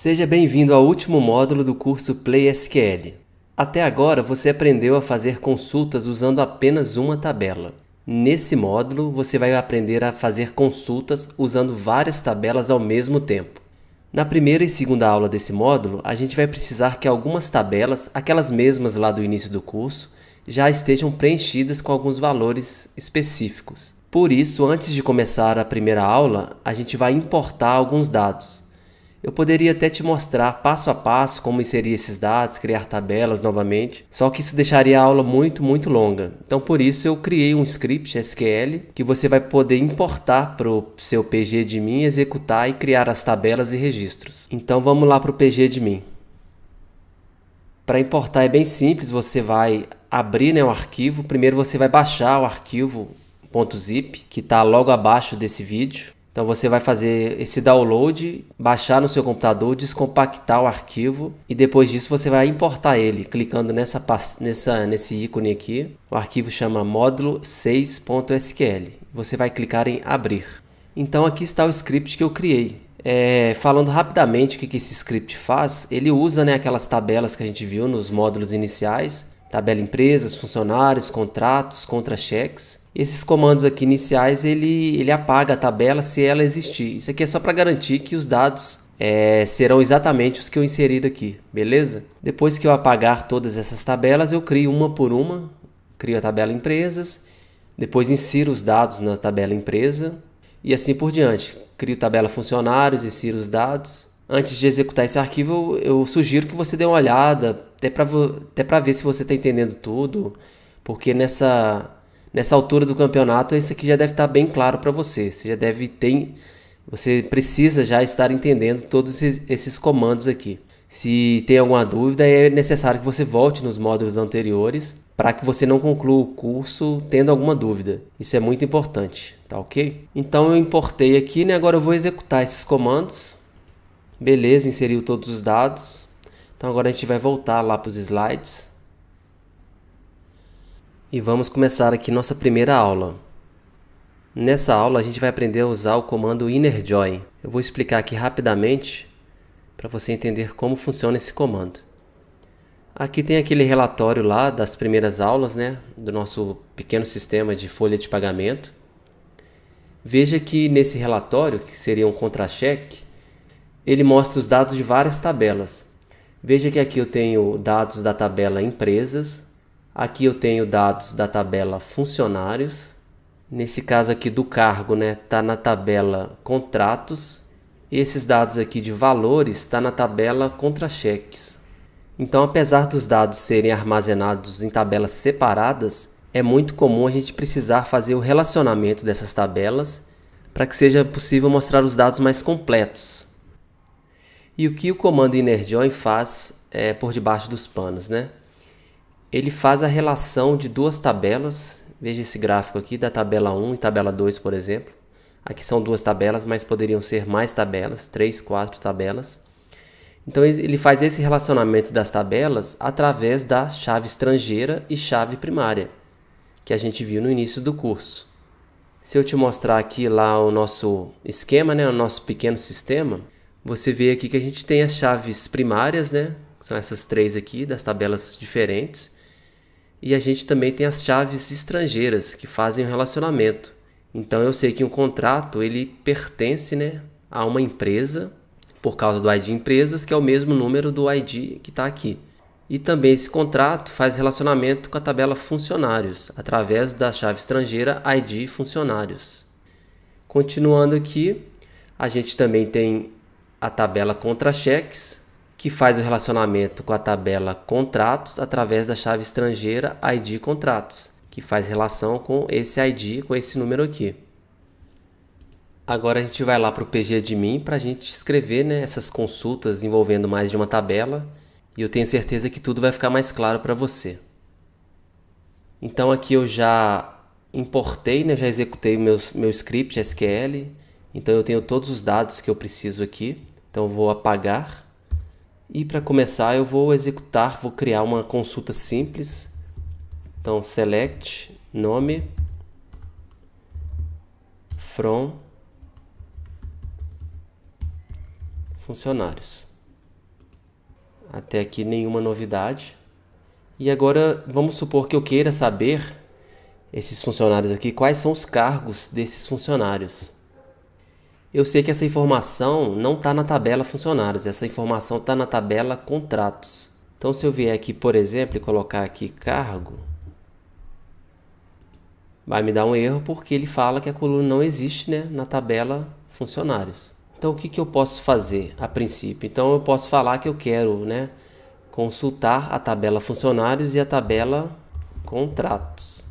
Seja bem-vindo ao último módulo do curso PlaySQL. Até agora você aprendeu a fazer consultas usando apenas uma tabela. Nesse módulo você vai aprender a fazer consultas usando várias tabelas ao mesmo tempo. Na primeira e segunda aula desse módulo, a gente vai precisar que algumas tabelas, aquelas mesmas lá do início do curso, já estejam preenchidas com alguns valores específicos. Por isso, antes de começar a primeira aula, a gente vai importar alguns dados. Eu poderia até te mostrar passo a passo como inserir esses dados, criar tabelas novamente, só que isso deixaria a aula muito longa. Então por isso eu criei um script SQL que você vai poder importar para o seu pgadmin, executar e criar as tabelas e registros. Então vamos lá para o pgadmin. Para importar é bem simples, você vai abrir o arquivo, primeiro você vai baixar o arquivo .zip, que está logo abaixo desse vídeo. Então você vai fazer esse download, baixar no seu computador, descompactar o arquivo e depois disso você vai importar ele, clicando nesse ícone aqui. O arquivo chama módulo 6.sql. Você vai clicar em abrir. Então aqui está o script que eu criei. Falando rapidamente o que esse script faz, ele usa aquelas tabelas que a gente viu nos módulos iniciais, tabela empresas, funcionários, contratos, contra-cheques. Esses comandos aqui iniciais, ele apaga a tabela se ela existir. Isso aqui é só para garantir que os dados serão exatamente os que eu inserir aqui, beleza? Depois que eu apagar todas essas tabelas, eu crio uma por uma, crio a tabela empresas, depois insiro os dados na tabela empresa e assim por diante. Crio tabela funcionários, insiro os dados. Antes de executar esse arquivo, eu sugiro que você dê uma olhada, até para ver se você está entendendo tudo, porque nessa altura do campeonato, isso aqui já deve estar bem claro para você. Você precisa já estar entendendo todos esses comandos aqui. Se tem alguma dúvida, é necessário que você volte nos módulos anteriores para que você não conclua o curso tendo alguma dúvida. Isso é muito importante, tá ok? Então eu importei aqui, agora eu vou executar esses comandos. Beleza, inseriu todos os dados. Então agora a gente vai voltar lá para os slides. E vamos começar aqui nossa primeira aula. Nessa aula a gente vai aprender a usar o comando innerJoin. Eu vou explicar aqui rapidamente para você entender como funciona esse comando. Aqui tem aquele relatório lá das primeiras aulas, do nosso pequeno sistema de folha de pagamento. Veja que nesse relatório, que seria um contra-cheque, ele mostra os dados de várias tabelas. Veja que aqui eu tenho dados da tabela empresas, aqui eu tenho dados da tabela funcionários. Nesse caso aqui do cargo, está na tabela contratos. E esses dados aqui de valores está na tabela contra-cheques. Então, apesar dos dados serem armazenados em tabelas separadas, é muito comum a gente precisar fazer o relacionamento dessas tabelas para que seja possível mostrar os dados mais completos. E o que o comando innerJoin faz por debaixo dos panos, Ele faz a relação de duas tabelas. Veja esse gráfico aqui da tabela 1 e tabela 2, por exemplo. Aqui são duas tabelas, mas poderiam ser mais tabelas, 3, 4 tabelas. Então ele faz esse relacionamento das tabelas através da chave estrangeira e chave primária, que a gente viu no início do curso. Se eu te mostrar aqui lá o nosso esquema, o nosso pequeno sistema, você vê aqui que a gente tem as chaves primárias, são essas três aqui, das tabelas diferentes. E a gente também tem as chaves estrangeiras, que fazem o relacionamento. Então eu sei que um contrato ele pertence a uma empresa, por causa do ID empresas, que é o mesmo número do ID que está aqui. E também esse contrato faz relacionamento com a tabela funcionários, através da chave estrangeira ID funcionários. Continuando aqui, a gente também tem a tabela contra-cheques, que faz o relacionamento com a tabela contratos através da chave estrangeira ID contratos, que faz relação com esse ID, com esse número aqui. Agora a gente vai lá para o pgadmin para a gente escrever essas consultas envolvendo mais de uma tabela, e eu tenho certeza que tudo vai ficar mais claro para você. Então aqui eu já importei, já executei meu script SQL, então eu tenho todos os dados que eu preciso aqui. Então eu vou apagar e para começar eu vou criar uma consulta simples. Então select nome from funcionários. Até aqui nenhuma novidade. E agora vamos supor que eu queira saber, esses funcionários aqui, quais são os cargos desses funcionários. Eu sei que essa informação não está na tabela funcionários, essa informação está na tabela contratos. Então, se eu vier aqui, por exemplo, e colocar aqui cargo, vai me dar um erro porque ele fala que a coluna não existe, né, na tabela funcionários. Então, o que eu posso fazer a princípio? Então, eu posso falar que eu quero, né, consultar a tabela funcionários e a tabela contratos.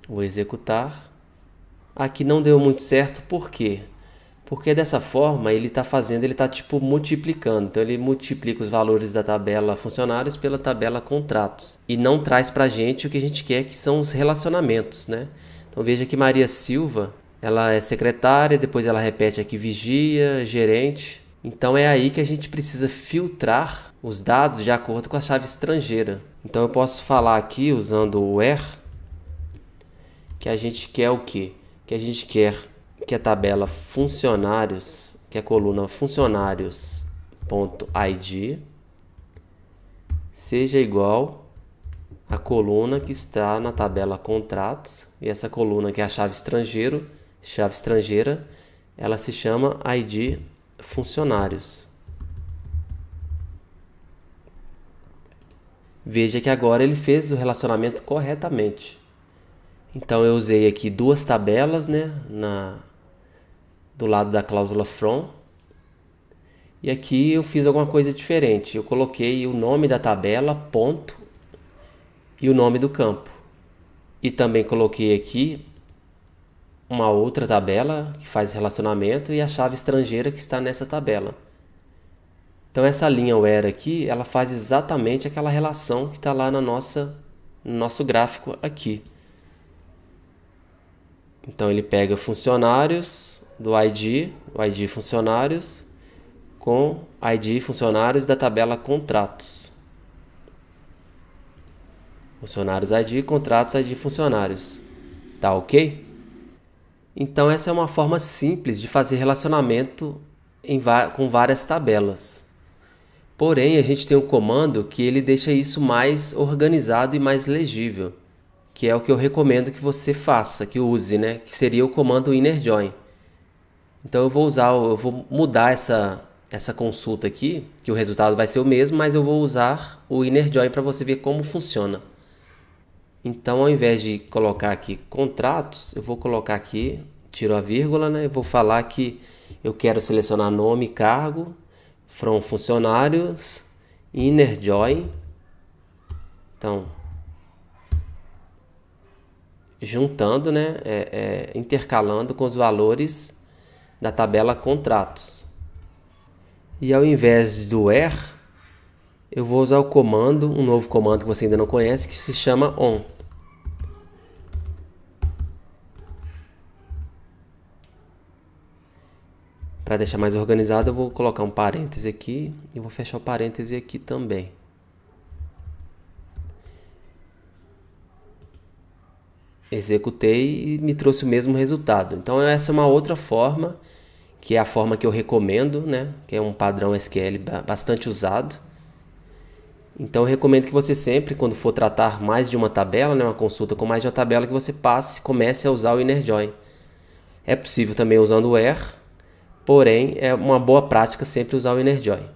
Vou executar. Aqui não deu muito certo, por quê? Porque dessa forma ele está tipo multiplicando. Então ele multiplica os valores da tabela funcionários pela tabela contratos. E não traz para a gente o que a gente quer, que são os relacionamentos, né? Então veja que Maria Silva, ela é secretária, depois ela repete aqui vigia, gerente. Então é aí que a gente precisa filtrar os dados de acordo com a chave estrangeira. Então eu posso falar aqui, usando o where, que a gente quer o quê? Que a gente quer que a tabela funcionários, que a coluna funcionários.id seja igual à coluna que está na tabela contratos, e essa coluna que é a chave estrangeira, ela se chama ID funcionários. Veja que agora ele fez o relacionamento corretamente. Então eu usei aqui duas tabelas, né, do lado da cláusula from. E aqui eu fiz alguma coisa diferente. Eu coloquei o nome da tabela, ponto, e o nome do campo. E também coloquei aqui uma outra tabela que faz relacionamento e a chave estrangeira que está nessa tabela. Então essa linha where aqui, ela faz exatamente aquela relação que está lá no nosso gráfico aqui. Então ele pega funcionários do ID, o ID funcionários, com ID funcionários da tabela contratos. Funcionários ID, contratos ID funcionários. Tá ok? Então essa é uma forma simples de fazer relacionamento com várias tabelas. Porém, a gente tem um comando que ele deixa isso mais organizado e mais legível, que é o que eu recomendo que você faça, que use, né? Que seria o comando innerJoin. Então eu vou mudar essa consulta aqui, que o resultado vai ser o mesmo, mas eu vou usar o innerJoin para você ver como funciona. Então, ao invés de colocar aqui contratos, eu vou colocar aqui, tiro a vírgula, né? Eu vou falar que eu quero selecionar nome e cargo, from funcionários, innerJoin. Então, juntando, né, intercalando com os valores da tabela contratos. E ao invés do where, eu vou usar o comando, um novo comando que você ainda não conhece, que se chama on. Para deixar mais organizado, eu vou colocar um parêntese aqui e vou fechar o parêntese aqui também. Executei e me trouxe o mesmo resultado. Então essa é uma outra forma, que é a forma que eu recomendo, né? Que é um padrão SQL bastante usado. Então eu recomendo que você sempre, quando for tratar mais de uma tabela, né, uma consulta com mais de uma tabela, que você comece a usar o innerJoin. É possível também usando o where, porém é uma boa prática sempre usar o innerJoin.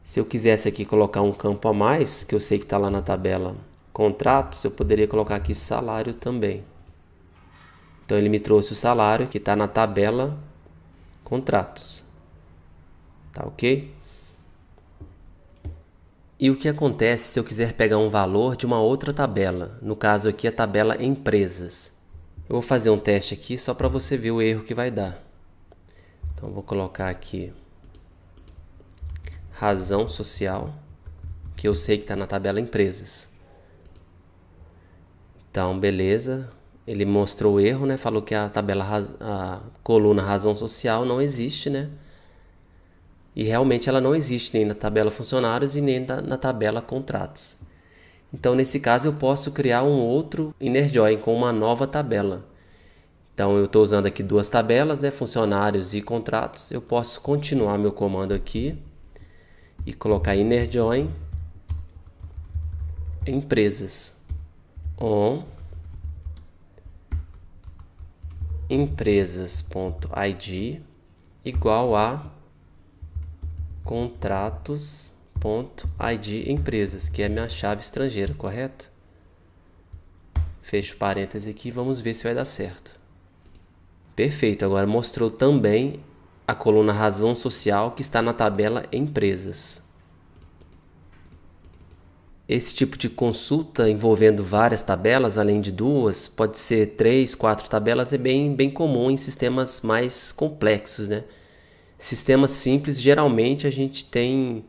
Se eu quisesse aqui colocar um campo a mais, que eu sei que está lá na tabela contratos, eu poderia colocar aqui salário também. Então ele me trouxe o salário que está na tabela contratos. Tá ok? E o que acontece se eu quiser pegar um valor de uma outra tabela? No caso aqui a tabela empresas. Eu vou fazer um teste aqui só para você ver o erro que vai dar. Então vou colocar aqui razão social, que eu sei que está na tabela empresas. Então, beleza, ele mostrou o erro, né? Falou que a coluna razão social não existe, né? E realmente ela não existe nem na tabela funcionários e nem na tabela contratos. Então, nesse caso, eu posso criar um outro innerJoin com uma nova tabela. Então, eu estou usando aqui duas tabelas, né? Funcionários e contratos. Eu posso continuar meu comando aqui. e colocar inner join empresas on empresas.id igual a contratos.id empresas, que é a minha chave estrangeira, correto? Fecho parênteses aqui e vamos ver se vai dar certo. Perfeito, agora mostrou também a coluna razão social que está na tabela empresas. Esse tipo de consulta envolvendo várias tabelas, além de duas, pode ser 3, 4 tabelas, é bem comum em sistemas mais complexos, né? Sistemas simples, geralmente a gente tem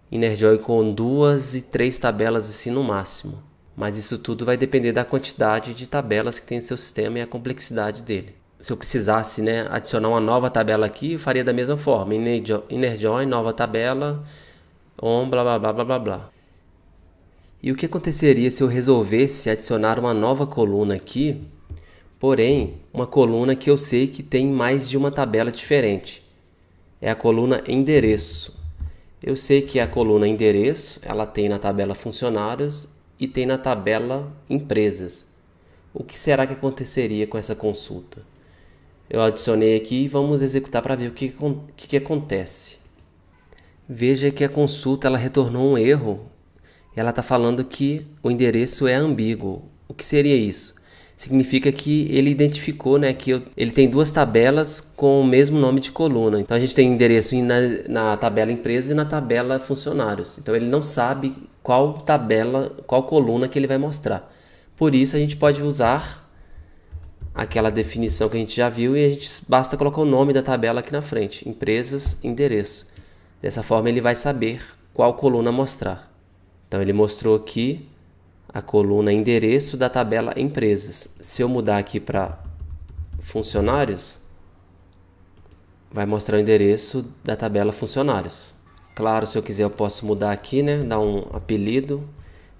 InnerJoy com 2 e 3 tabelas assim no máximo. Mas isso tudo vai depender da quantidade de tabelas que tem no seu sistema e a complexidade dele. Se eu precisasse, né, adicionar uma nova tabela aqui, eu faria da mesma forma. InnerJoin, nova tabela, on, blá blá blá blá blá blá. E o que aconteceria se eu resolvesse adicionar uma nova coluna aqui, porém, uma coluna que eu sei que tem mais de uma tabela diferente? É a coluna endereço. Eu sei que a coluna endereço, ela tem na tabela funcionários e tem na tabela empresas. O que será que aconteceria com essa consulta? Eu adicionei aqui e vamos executar para ver o que acontece. Veja que a consulta ela retornou um erro. Ela está falando que o endereço é ambíguo. O que seria isso? Significa que ele identificou, né, que ele tem duas tabelas com o mesmo nome de coluna. Então a gente tem endereço na tabela empresa e na tabela funcionários. Então ele não sabe qual tabela, qual coluna que ele vai mostrar. Por isso a gente pode usar aquela definição que a gente já viu e a gente basta colocar o nome da tabela aqui na frente, empresas, endereço. Dessa forma ele vai saber qual coluna mostrar. Então ele mostrou aqui a coluna endereço da tabela empresas. Se eu mudar aqui para funcionários, vai mostrar o endereço da tabela funcionários. Claro, se eu quiser eu posso mudar aqui, né, dar um apelido.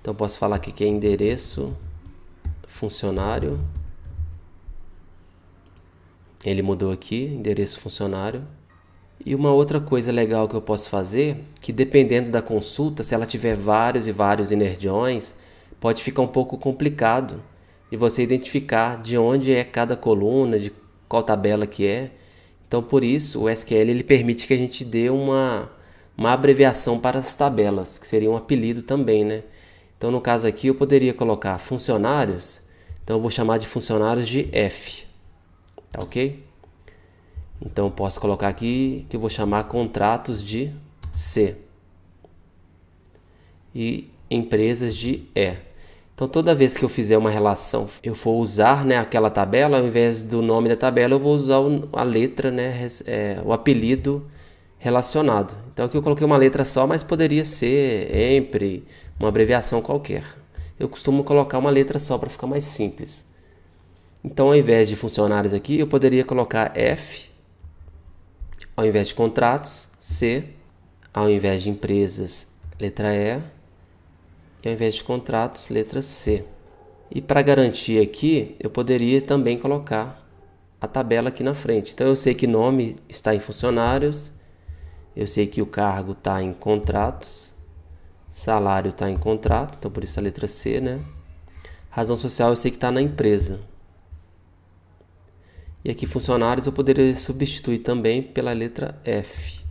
Então eu posso falar aqui que é endereço funcionário. Ele mudou aqui, endereço funcionário. E uma outra coisa legal que eu posso fazer, que dependendo da consulta, se ela tiver vários e vários InnerJoins, pode ficar um pouco complicado de você identificar de onde é cada coluna, de qual tabela que é. Então, por isso, o SQL ele permite que a gente dê uma abreviação para as tabelas, que seria um apelido também, né? Então, no caso aqui, eu poderia colocar funcionários, então eu vou chamar de funcionários de F, tá ok? Então eu posso colocar aqui que eu vou chamar contratos de C e empresas de E. Então toda vez que eu fizer uma relação, eu for usar, né, aquela tabela, ao invés do nome da tabela, eu vou usar a letra, né, o apelido relacionado. Então aqui eu coloquei uma letra só, mas poderia ser EMPRE, uma abreviação qualquer. Eu costumo colocar uma letra só para ficar mais simples. Então ao invés de funcionários aqui, eu poderia colocar F. Ao invés de contratos, C. Ao invés de empresas, letra E. E ao invés de contratos, letra C. E para garantir aqui, eu poderia também colocar a tabela aqui na frente. Então eu sei que nome está em funcionários, eu sei que o cargo está em contratos, salário está em contrato, então por isso a letra C, né? Razão social eu sei que está na empresa. E aqui funcionários eu poderia substituir também pela letra F.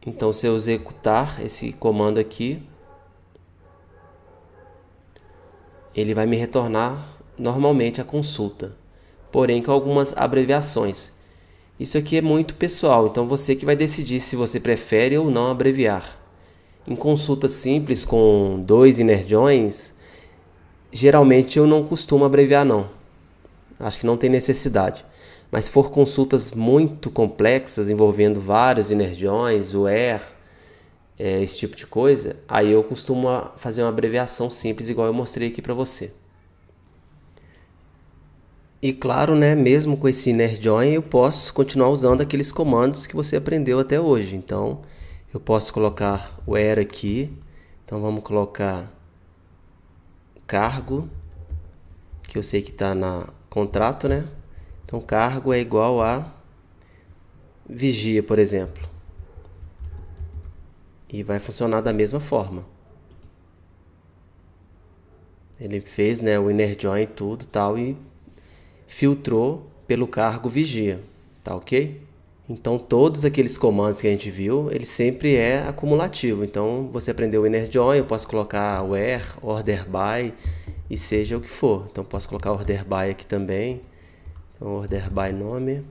Então se eu executar esse comando aqui, ele vai me retornar normalmente a consulta, porém com algumas abreviações. Isso aqui é muito pessoal, então você que vai decidir se você prefere ou não abreviar. Em consultas simples com 2 InnerJoins, geralmente eu não costumo abreviar não, acho que não tem necessidade. Mas se for consultas muito complexas, envolvendo vários InnerJoins, where, esse tipo de coisa, aí eu costumo fazer uma abreviação simples, igual eu mostrei aqui para você. E claro, né, mesmo com esse InnerJoin, eu posso continuar usando aqueles comandos que você aprendeu até hoje. Então, eu posso colocar where aqui. Então, vamos colocar cargo, que eu sei que está na contrato, né? Então, cargo é igual a vigia, por exemplo. E vai funcionar da mesma forma. Ele fez, né, o inner join e tudo tal e filtrou pelo cargo vigia, tá ok? Então todos aqueles comandos que a gente viu, ele sempre é acumulativo. Então você aprendeu o inner join, eu posso colocar where, order by e seja o que for. Então posso colocar order by aqui também. Então order by nome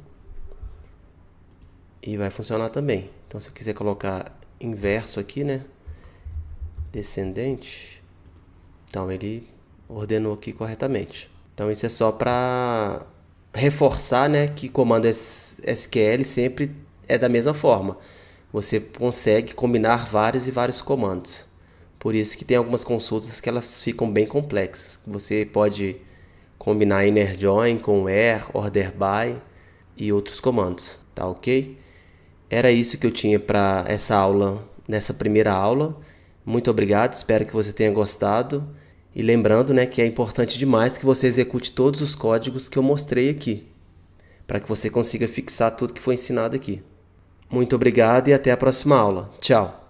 e vai funcionar também. Então se eu quiser colocar inverso aqui, né, descendente, então ele ordenou aqui corretamente. Então isso é só para reforçar, né, que comando SQL sempre é da mesma forma. Você consegue combinar vários e vários comandos. Por isso que tem algumas consultas que elas ficam bem complexas. Você pode combinar inner join com where, order by e outros comandos, tá ok? Era isso que eu tinha para essa aula, nessa primeira aula. Muito obrigado, espero que você tenha gostado. E lembrando, né, que é importante demais que você execute todos os códigos que eu mostrei aqui, para que você consiga fixar tudo que foi ensinado aqui. Muito obrigado e até a próxima aula. Tchau!